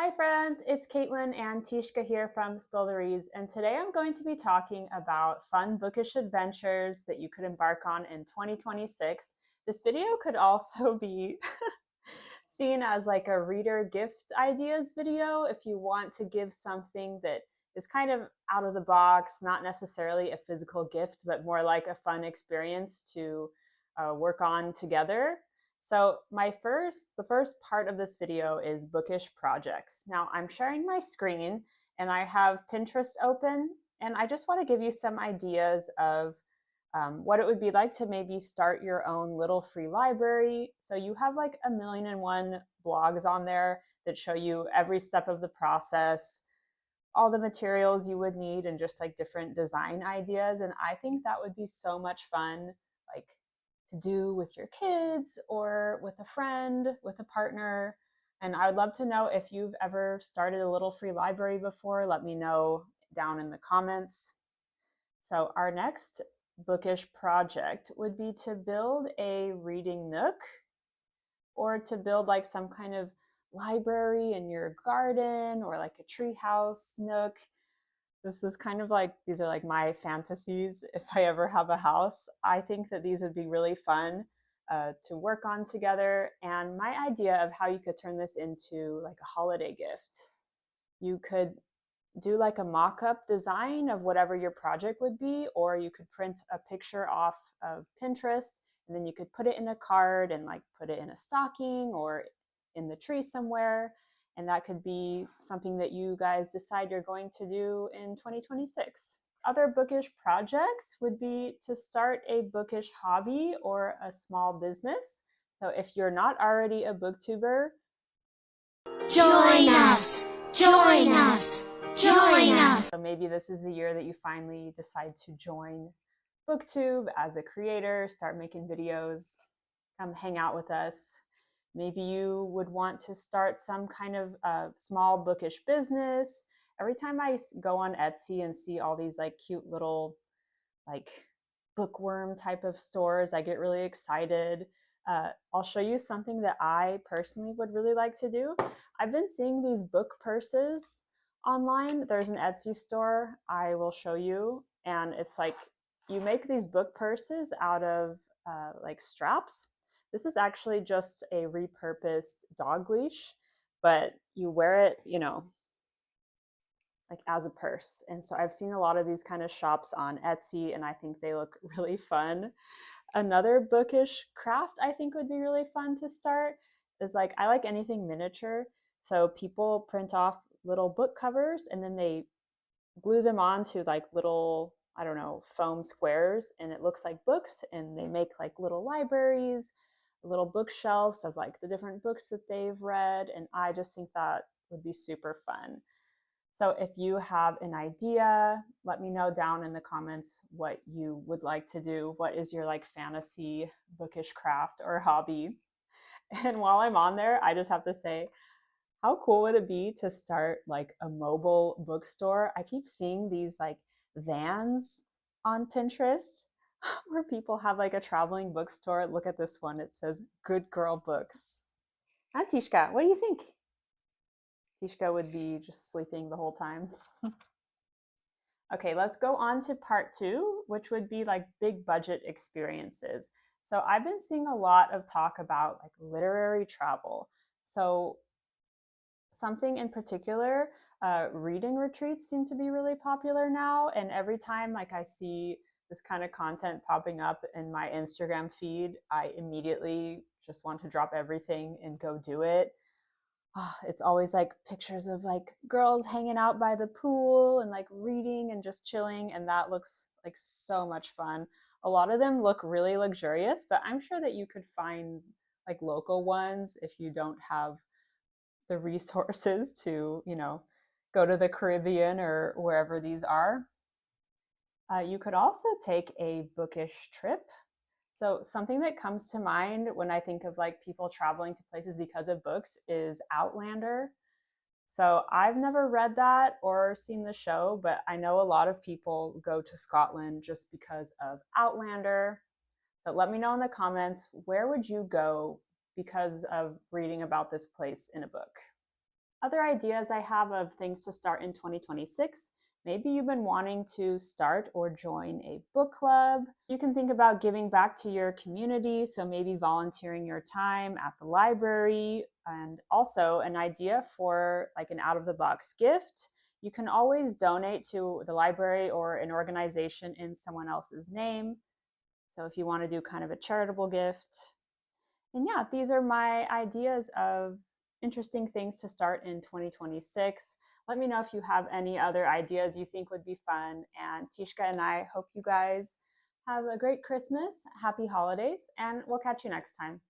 Hi friends, it's Caitlin and Tishka here from Spill the Reads, and today I'm going to be talking about fun bookish adventures that you could embark on in 2026. This video could also be seen as like a reader gift ideas video if you want to give something that is kind of out of the box, not necessarily a physical gift, but more like a fun experience to work on together. So the first part of this video is bookish projects. Now I'm sharing my screen and I have Pinterest open, and I just want to give you some ideas of what it would be like to maybe start your own little free library. So you have like 1,000,001 blogs on there that show you every step of the process, all the materials you would need, and just like different design ideas. And I think that would be so much fun, like to do with your kids or with a friend, with a partner. And I would love to know if you've ever started a little free library before. Let me know down in the comments. So our next bookish project would be to build a reading nook, or to build like some kind of library in your garden, or like a treehouse nook. This is kind of like, these are like my fantasies if I ever have a house. I think that these would be really fun to work on together. And my idea of how you could turn this into like a holiday gift, you could do like a mock-up design of whatever your project would be, or you could print a picture off of Pinterest, and then you could put it in a card and like put it in a stocking or in the tree somewhere. And that could be something that you guys decide you're going to do in 2026. Other bookish projects would be to start a bookish hobby or a small business. So if you're not already a booktuber, join us! Join us! Join us! So maybe this is the year that you finally decide to join BookTube as a creator, start making videos, come hang out with us. Maybe you would want to start some kind of small bookish business. Every time I go on Etsy and see all these like cute little like bookworm type of stores, I get really excited. I'll show you something that I personally would really like to do. I've been seeing these book purses online. There's an Etsy store I will show you, and it's like you make these book purses out of like straps. This is actually just a repurposed dog leash, but you wear it, you know, like as a purse. And so I've seen a lot of these kind of shops on Etsy, and I think they look really fun. Another bookish craft I think would be really fun to start is like, I like anything miniature. So people print off little book covers and then they glue them onto like little, I don't know, foam squares, and it looks like books, and they make like little libraries, little bookshelves of like the different books that they've read. And I just think that would be super fun. So if you have an idea, let me know down in the comments what you would like to do. What is your like fantasy bookish craft or hobby? And while I'm on there, I just have to say, how cool would it be to start like a mobile bookstore? I keep seeing these like vans on Pinterest where people have like a traveling bookstore. Look at this one. It says Good Girl Books. Tishka, what do you think? Tishka would be just sleeping the whole time. Okay, let's go on to part two, which would be like big budget experiences. So I've been seeing a lot of talk about like literary travel. So something in particular, reading retreats seem to be really popular now. And every time like I see this kind of content popping up in my Instagram feed, I immediately just want to drop everything and go do it. It's always like pictures of like girls hanging out by the pool and like reading and just chilling, and that looks like so much fun. A lot of them look really luxurious, but I'm sure that you could find like local ones if you don't have the resources to, you know, go to the Caribbean or wherever these are. You could also take a bookish trip. So something that comes to mind when I think of like people traveling to places because of books is Outlander. So I've never read that or seen the show, but I know a lot of people go to Scotland just because of Outlander. So let me know in the comments, where would you go because of reading about this place in a book? Other ideas I have of things to start in 2026. Maybe you've been wanting to start or join a book club. You can think about giving back to your community, so maybe volunteering your time at the library. And also, an idea for like an out of the box gift. You can always donate to the library or an organization in someone else's name. So if you want to do kind of a charitable gift. And yeah, these are my ideas of interesting things to start in 2026. Let me know if you have any other ideas you think would be fun. And Tishka and I hope you guys have a great Christmas, happy holidays, and we'll catch you next time.